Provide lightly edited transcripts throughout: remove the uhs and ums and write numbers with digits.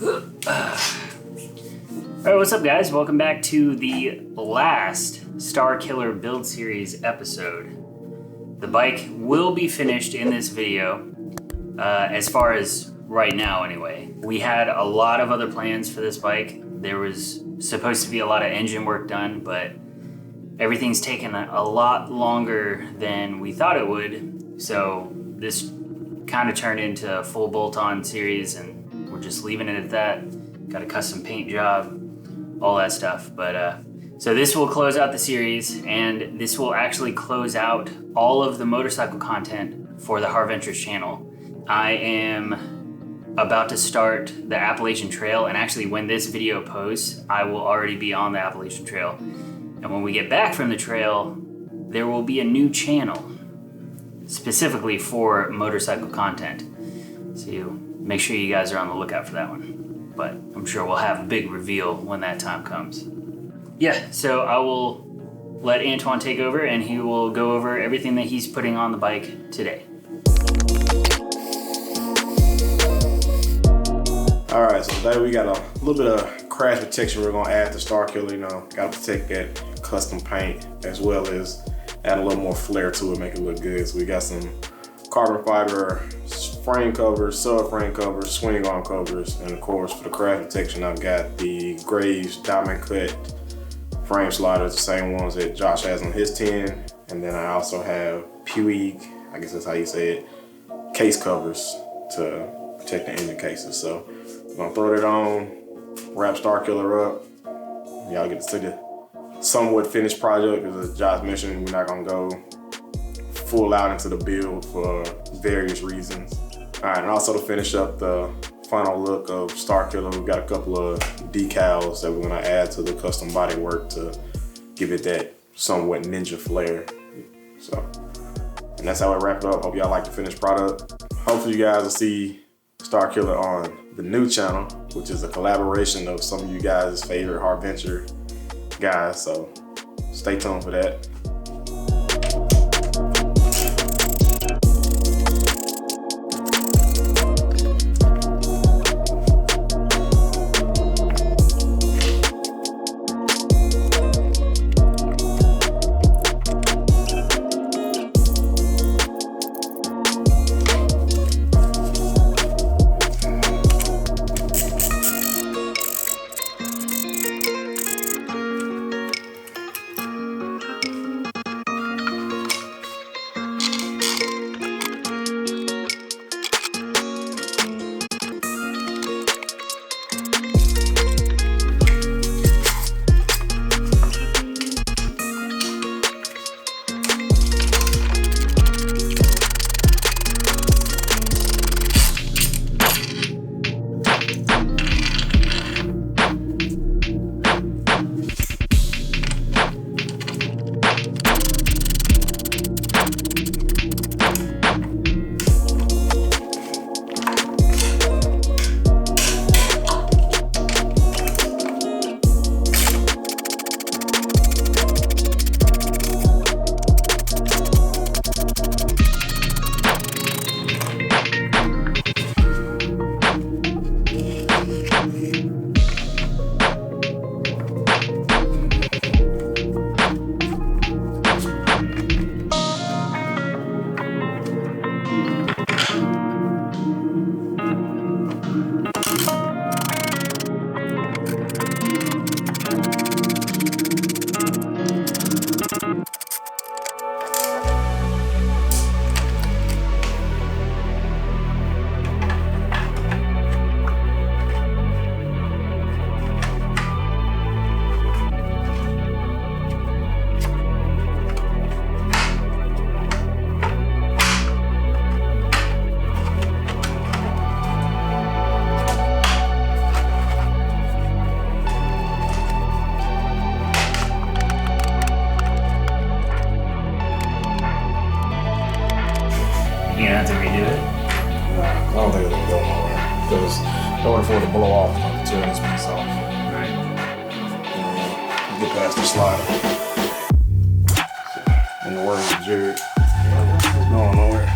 Alright, what's up guys? Welcome back to the last Starkiller build series episode. The bike will be finished in this video, as far as right now anyway. We had a lot of other plans for this bike. There was supposed to be a lot of engine work done, but everything's taken a lot longer than we thought it would. So this kind of turned into a full bolt-on series and we're just leaving it at that. Got a custom paint job, all that stuff. But so this will close out the series, and this will actually close out all of the motorcycle content for the harVentures channel. I am about to start the Appalachian Trail, and actually when this video posts, I will already be on the Appalachian Trail. And when we get back from the trail, there will be a new channel specifically for motorcycle content. So make sure you guys are on the lookout for that one. But I'm sure we'll have a big reveal when that time comes. Yeah, so I will let Antowan take over and he will go over everything that he's putting on the bike today. All right, so today we got a little bit of crash protection we're gonna add to Starkiller. You know, gotta protect that custom paint as well as add a little more flair to it, make it look good. So we got some carbon fiber frame covers, subframe covers, swing arm covers, and of course for the crash protection I've got the Graves diamond cut frame sliders, the same ones that Josh has on his 10, and then I also have Puig, I guess that's how you say it, case covers to protect the engine cases. So I'm gonna throw that on, wrap Starkiller up. Y'all get to see the somewhat finished project, because as Josh mentioned, we're not gonna go full out into the build for various reasons. All right, and also to finish up the final look of Starkiller, we've got a couple of decals that we're gonna add to the custom body work to give it that somewhat ninja flair. So, and that's how I wrap it up. Hope y'all like the finished product. Hopefully you guys will see Starkiller on the new channel, which is a collaboration of some of you guys' favorite harVenture guys. So stay tuned for that. I don't think it's gonna go nowhere because in order for it to blow off, like, tear this piece off. Right. And get past the slider. In the words of Jared, it's going nowhere.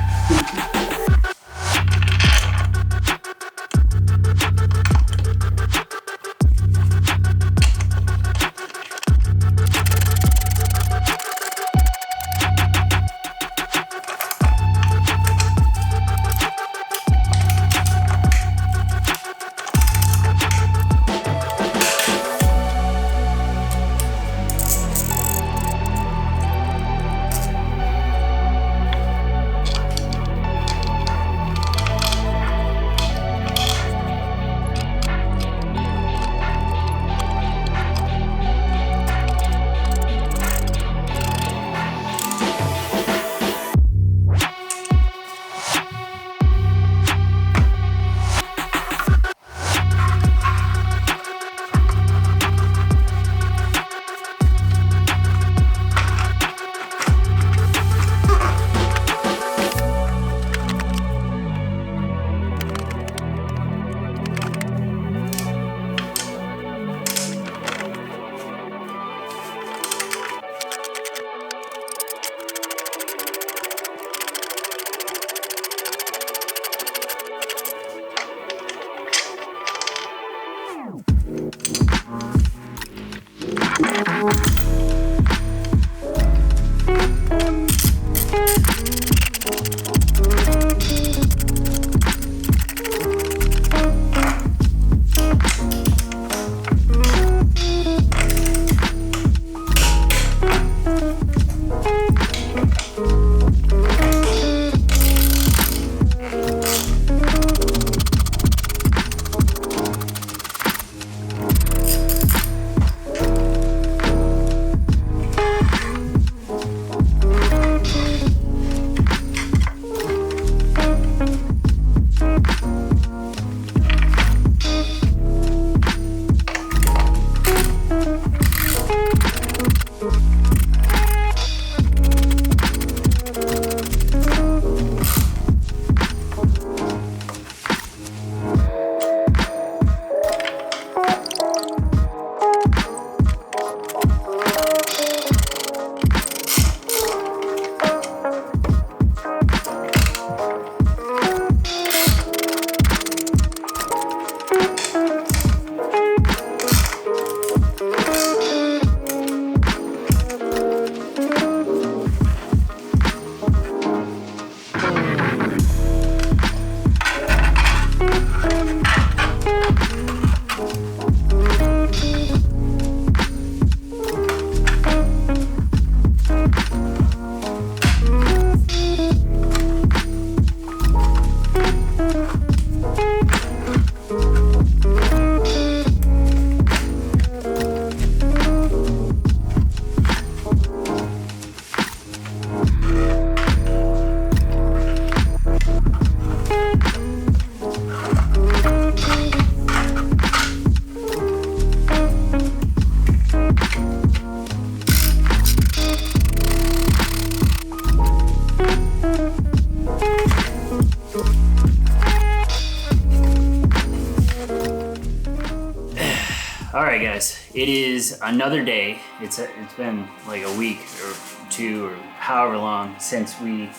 All right, guys, it is another day. It's been like a week or two or however long since we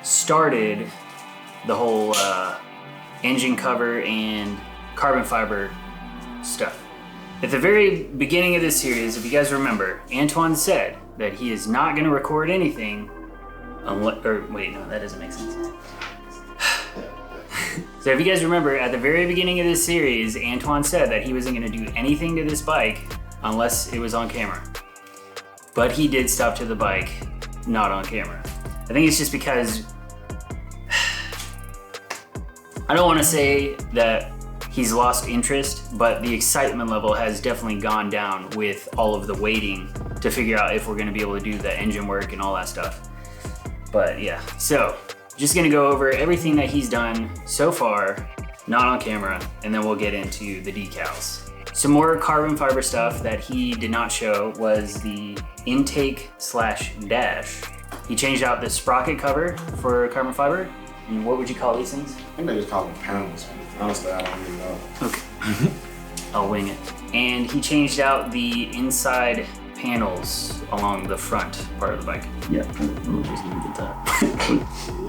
started the whole engine cover and carbon fiber stuff. At the very beginning of this series, if you guys remember, Antowan said that he is not going to record anything unless, or wait, no, that doesn't make sense. So if you guys remember, at the very beginning of this series, Antowan said that he wasn't going to do anything to this bike unless it was on camera. But he did stuff to the bike, not on camera. I think it's just because, I don't want to say that he's lost interest, but the excitement level has definitely gone down with all of the waiting to figure out if we're going to be able to do the engine work and all that stuff. But yeah, so just gonna go over everything that he's done so far, not on camera, and then we'll get into the decals. Some more carbon fiber stuff that he did not show was the intake / dash. He changed out the sprocket cover for carbon fiber. And what would you call these things? I think they just call them panels. Honestly, I don't even know. Okay, I'll wing it. And he changed out the inside panels along the front part of the bike. Yeah, we'll just leave it at that.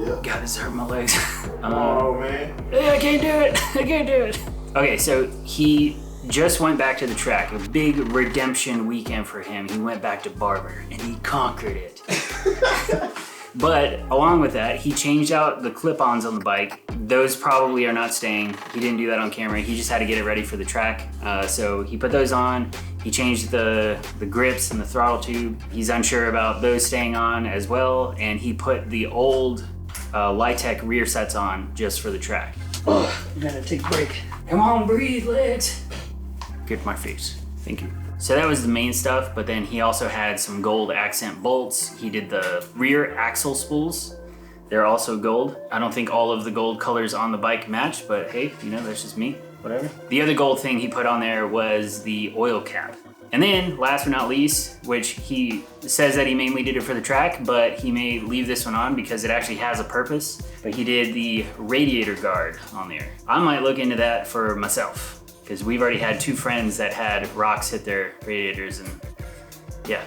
Yeah. God, this hurt my legs. Oh man. I can't do it. I can't do it. Okay, so he just went back to the track. A big redemption weekend for him. He went back to Barber and he conquered it. But along with that, he changed out the clip-ons on the bike. Those probably are not staying. He didn't do that on camera. He just had to get it ready for the track. So he put those on. He changed the grips and the throttle tube. He's unsure about those staying on as well. And he put the old Litec rear sets on just for the track. Oh, I gotta take a break. Come on, breathe, legs. Get my face. Thank you. So that was the main stuff, but then he also had some gold accent bolts. He did the rear axle spools. They're also gold. I don't think all of the gold colors on the bike match, but hey, you know, that's just me, whatever. The other gold thing he put on there was the oil cap. And then, last but not least, which he says that he mainly did it for the track, but he may leave this one on because it actually has a purpose, but he did the radiator guard on there. I might look into that for myself, because we've already had 2 friends that had rocks hit their radiators, and yeah,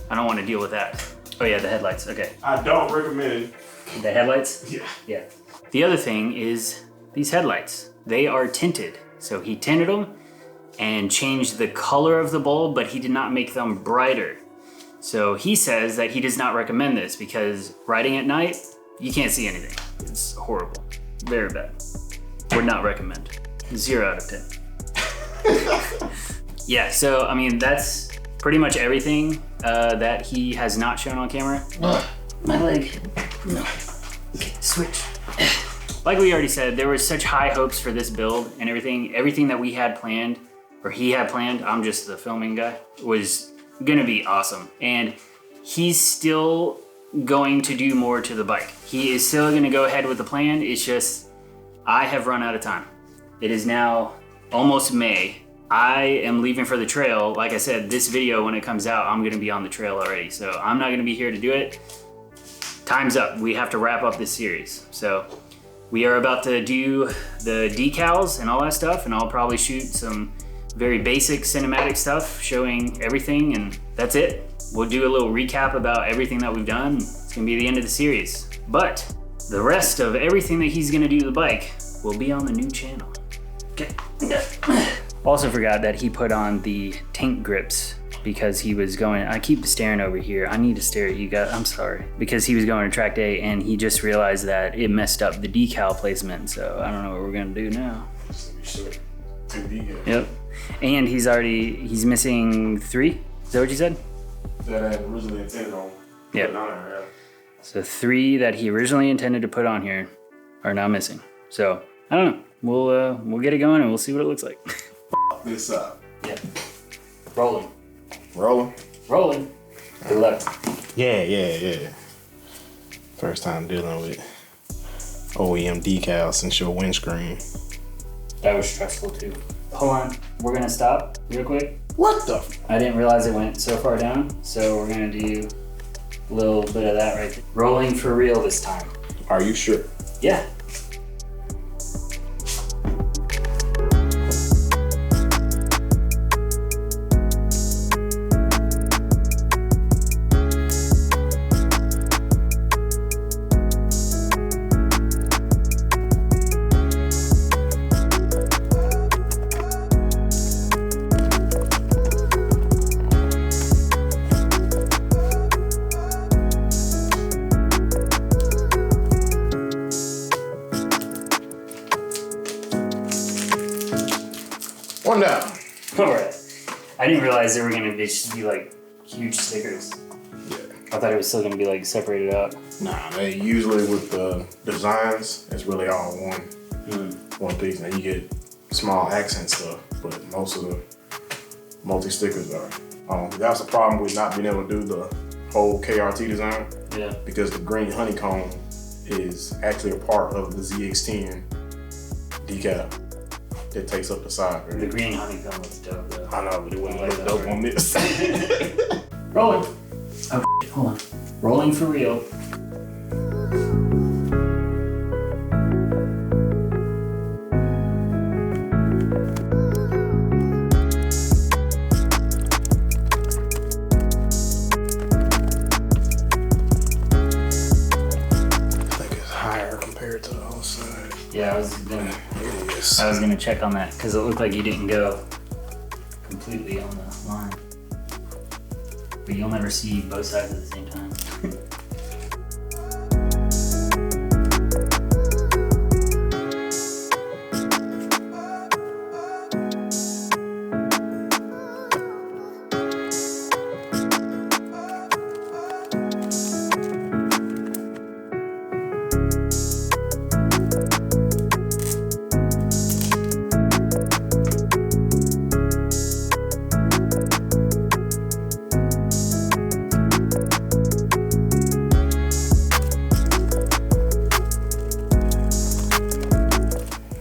I don't want to deal with that. Oh yeah, the headlights, okay. I don't recommend. The headlights? Yeah. Yeah. The other thing is these headlights. They are tinted. So he tinted them, and changed the color of the bulb, but he did not make them brighter. So he says that he does not recommend this because riding at night, you can't see anything. It's horrible, very bad. Would not recommend. 0 out of 10. Yeah, so I mean, that's pretty much everything that he has not shown on camera. My leg. No. Okay, switch. Like we already said, there were such high hopes for this build and everything that we had planned, or he had planned, I'm just the filming guy, was gonna be awesome. And he's still going to do more to the bike. He is still gonna go ahead with the plan. It's just, I have run out of time. It is now almost May. I am leaving for the trail. Like I said, this video, when it comes out, I'm gonna be on the trail already. So I'm not gonna be here to do it. Time's up. We have to wrap up this series. So we are about to do the decals and all that stuff, and I'll probably shoot some very basic cinematic stuff showing everything, and that's it. We'll do a little recap about everything that we've done. It's gonna be the end of the series. But the rest of everything that he's gonna do to the bike will be on the new channel. Okay. Also forgot that he put on the tank grips because he was going, I keep staring over here. I need to stare at you guys, I'm sorry. Because he was going to track day and he just realized that it messed up the decal placement. So I don't know what we're gonna do now. Yep. And he's missing 3? Is that what you said? That I had originally intended on. Yep. Yeah. So 3 that he originally intended to put on here are now missing. So I don't know. We'll get it going and we'll see what it looks like. This up. Yep. Rolling. Rolling. Good luck. Yeah. First time dealing with OEM decals since your windscreen. That was stressful too. Hold on. We're gonna stop real quick. What the? I didn't realize it went so far down, so we're gonna do a little bit of that right there. Rolling for real this time. Are you sure? Yeah. One down. All right. I didn't realize they were gonna be like huge stickers. Yeah. I thought it was still gonna be like separated out. Nah, they usually with the designs, it's really all one piece. Now you get small accent stuff, but most of the multi stickers are. That was the problem with not being able to do the whole KRT design. Yeah. Because the green honeycomb is actually a part of the ZX-10 decal that takes up the side. The green honeycomb was dope though. I know, but it wouldn't look dope on this. Rolling. Oh, hold on. Rolling for real. Yeah, I was gonna check on that because it looked like you didn't go completely on the line. But you'll never see both sides at the same time.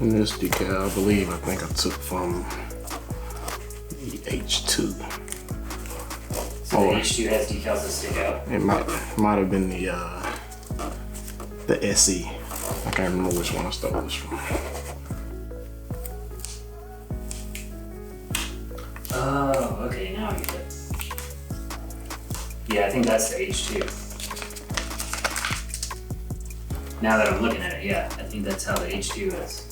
This decal, I think I took from the H2. So the H2 has decals that stick out? It might have been the SE. I can't remember which one I stole this from. Oh, okay, now I get it. Yeah, I think that's the H2. Now that I'm looking at it, yeah, I think that's how the H2 is.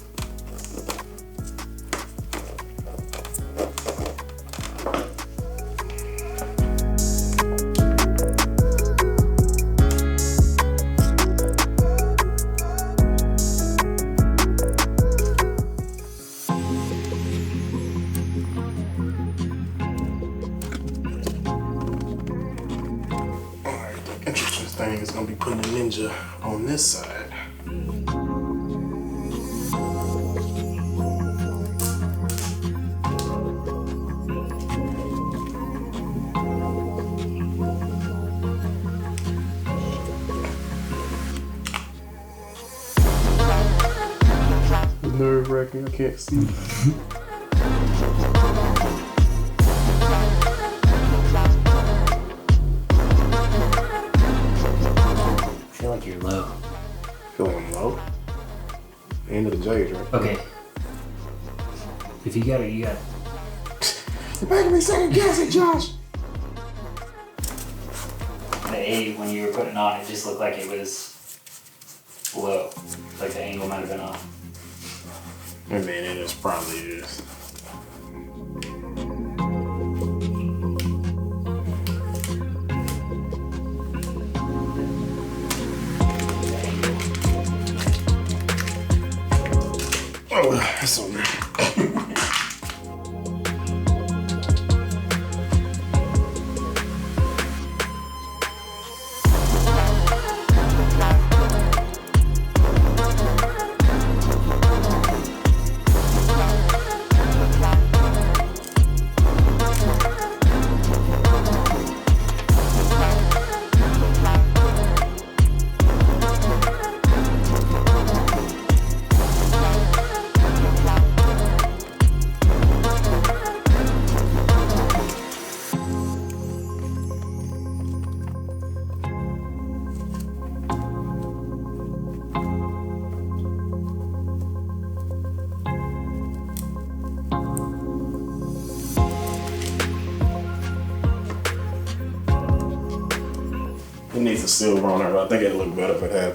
thing is gonna be putting the Ninja on this side. Nerve-wracking, I can't see. I feel like you're low. I feel like I'm low. End of the J's, right? Okay. If you got it, you got it. You're making me second guess it, Josh. The A, when you were putting it on, it just looked like it was low. Like the angle might have been off. I mean, it is probably is. Oh, that's on there. It needs a silver on there, but I think it'd look better if it had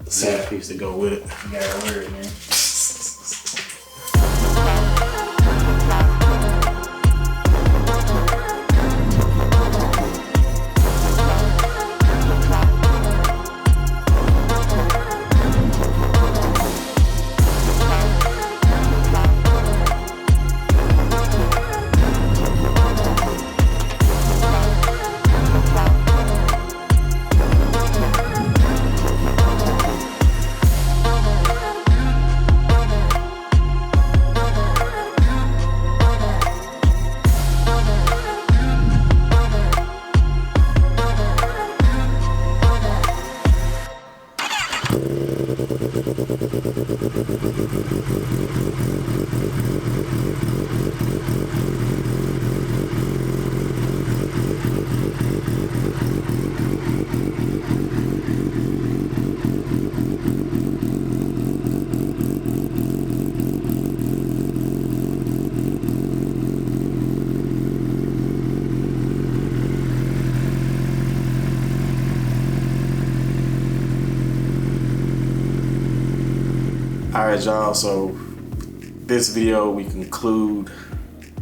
the silver piece to go with it. You gotta order it, man. Alright y'all, so this video we conclude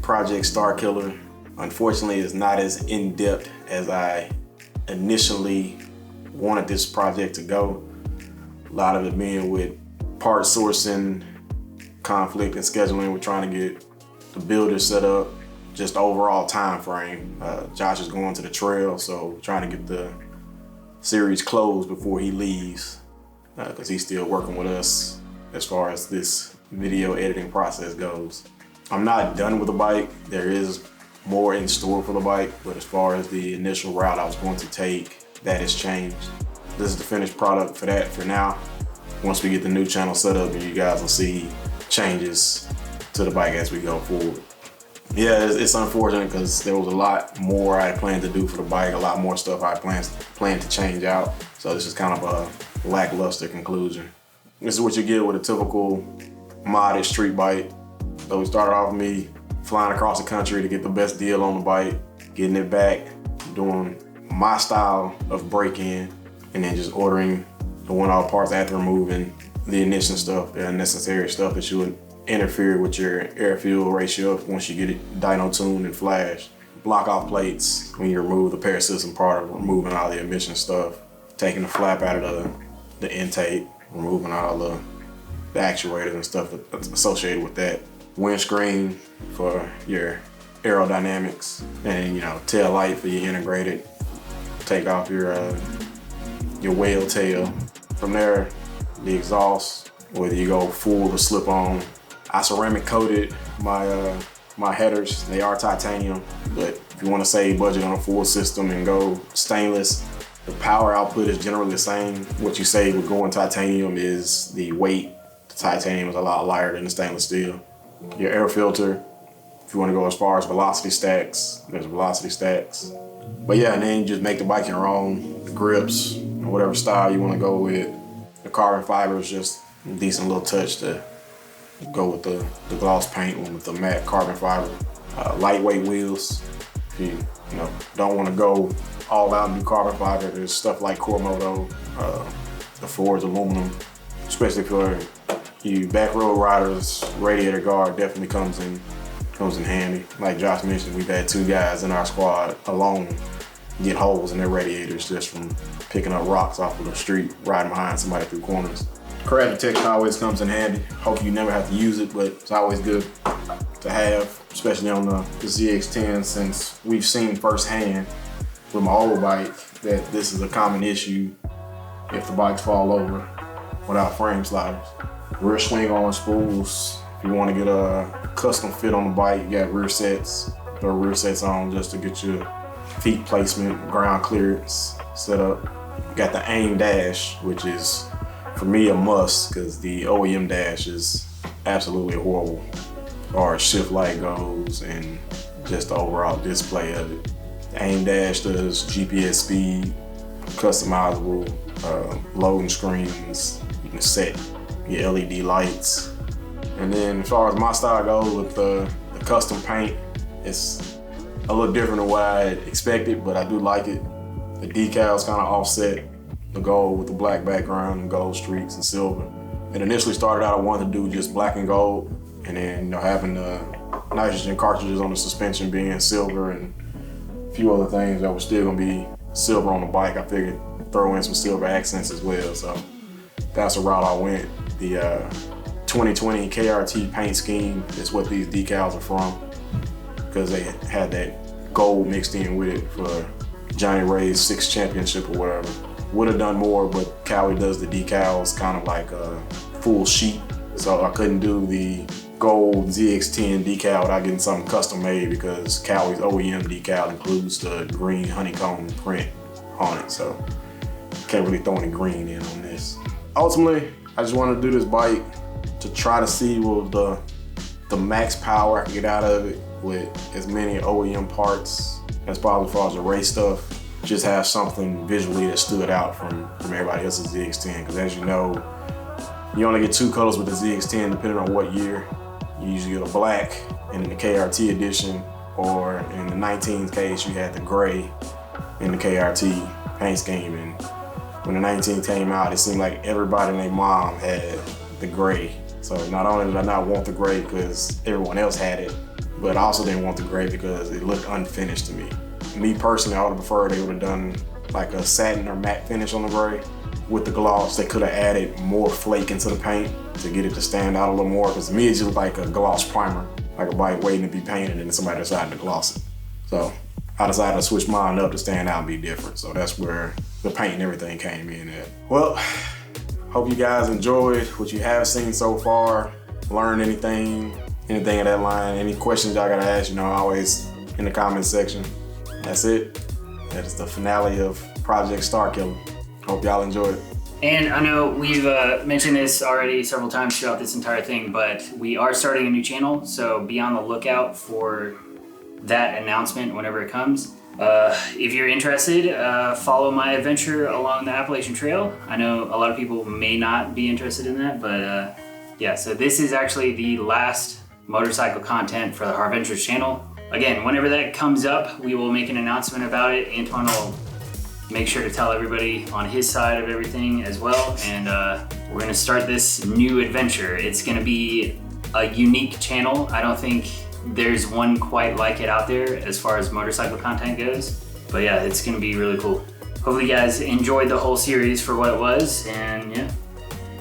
Project Starkiller. Unfortunately, it's not as in-depth as I initially wanted this project to go. A lot of it being with part sourcing, conflict and scheduling. We're trying to get the builder set up, just overall time frame. Josh is going to the trail, so we're trying to get the series closed before he leaves, because he's still working with us as far as this video editing process goes. I'm not done with the bike. There is more in store for the bike, but as far as the initial route I was going to take, that has changed. This is the finished product for that for now. Once we get the new channel set up, and you guys will see changes to the bike as we go forward. Yeah, it's unfortunate because there was a lot more I had planned to do for the bike, a lot more stuff I planned to change out. So this is kind of a lackluster conclusion. This is what you get with a typical modded street bike. So we started off with me flying across the country to get the best deal on the bike, getting it back, doing my style of break-in, and then just ordering the one-off parts after removing the ignition stuff, the unnecessary stuff that should interfere with your air-fuel ratio once you get it dyno tuned and flashed. Block off plates when you remove the parasystem part of removing all the emission stuff, taking the flap out of the intake, removing all the actuators and stuff that's associated with that. Windscreen for your aerodynamics, and tail light for your integrated take off your whale tail. From there, the exhaust, whether you go full or slip on. I ceramic coated my headers. They are titanium, but if you want to save budget on a full system and go stainless, the power output is generally the same. What you save with going titanium is the weight. The titanium is a lot lighter than the stainless steel. Your air filter, if you want to go as far as velocity stacks, there's velocity stacks. But yeah, and then you just make the bike your own. The grips, or whatever style you want to go with. The carbon fiber is just a decent little touch to go with the gloss paint with the matte carbon fiber. Lightweight wheels. If you don't want to go all out and do carbon fiber, there's stuff like Cormoto, the Ford's aluminum, especially for you back road riders. Radiator guard definitely comes in handy. Like Josh mentioned, we've had 2 guys in our squad alone get holes in their radiators just from picking up rocks off of the street, riding behind somebody through corners. Crash protection always comes in handy. Hope you never have to use it, but it's always good to have, especially on the ZX-10, since we've seen firsthand with my old bike that this is a common issue if the bikes fall over without frame sliders. Rear swing on spools. If you want to get a custom fit on the bike, you got rear sets. Throw rear sets on just to get your feet placement, ground clearance set up. You got the AIM dash, which is for me a must because the OEM dash is absolutely horrible as far as shift light goes and just the overall display of it. The AIM dash does GPS speed, customizable loading screens. You can set your LED lights. And then as far as my style goes with the custom paint, it's a little different than what I had expected, but I do like it. The decals kind of offset the gold with the black background and gold streaks and silver. It initially started out I wanted to do just black and gold, and then having the nitrogen cartridges on the suspension being silver and a few other things that were still gonna be silver on the bike, I figured throw in some silver accents as well. So that's the route I went. The 2020 KRT paint scheme is what these decals are from, because they had that gold mixed in with it for Johnny Ray's 6th championship or whatever. Would have done more, but Cowie does the decals kind of like a full sheet. So I couldn't do the gold ZX-10 decal without getting something custom made because Cowie's OEM decal includes the green honeycomb print on it. So can't really throw any green in on this. Ultimately, I just wanted to do this bike to try to see what the max power I can get out of it with as many OEM parts as possible as far as the race stuff. Just have something visually that stood out from everybody else's ZX-10, because as you know, you only get 2 colors with the ZX-10 depending on what year. You usually get a black in the KRT edition, or in the 19's case, you had the gray in the KRT paint scheme. And when the 19 came out, it seemed like everybody and their mom had the gray. So not only did I not want the gray because everyone else had it, but I also didn't want the gray because it looked unfinished to me. Me personally, I would have preferred they would have done like a satin or matte finish on the gray. With the gloss, they could have added more flake into the paint to get it to stand out a little more, because to me, it's just like a gloss primer, like a bike waiting to be painted and then somebody decided to gloss it. So I decided to switch mine up to stand out and be different. So that's where the paint and everything came in at. Well, hope you guys enjoyed what you have seen so far, learned anything of that line. Any questions y'all gotta ask, always in the comment section. That's it. That is the finale of Project Starkiller. Hope y'all enjoyed it. And I know we've mentioned this already several times throughout this entire thing, but we are starting a new channel, so be on the lookout for that announcement whenever it comes. If you're interested, follow my adventure along the Appalachian Trail. I know a lot of people may not be interested in that, but yeah, so this is actually the last motorcycle content for the harVentures channel. Again, whenever that comes up, we will make an announcement about it. Antowan will make sure to tell everybody on his side of everything as well, and we're gonna start this new adventure. It's gonna be a unique channel. I don't think there's one quite like it out there as far as motorcycle content goes, but yeah, it's gonna be really cool. Hopefully you guys enjoyed the whole series for what it was, and yeah,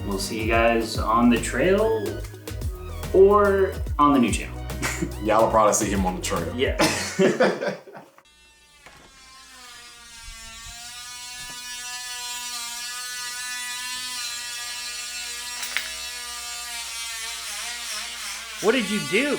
we'll see you guys on the trail or on the new channel. Y'all will probably see him on the trail. Yeah. What did you do?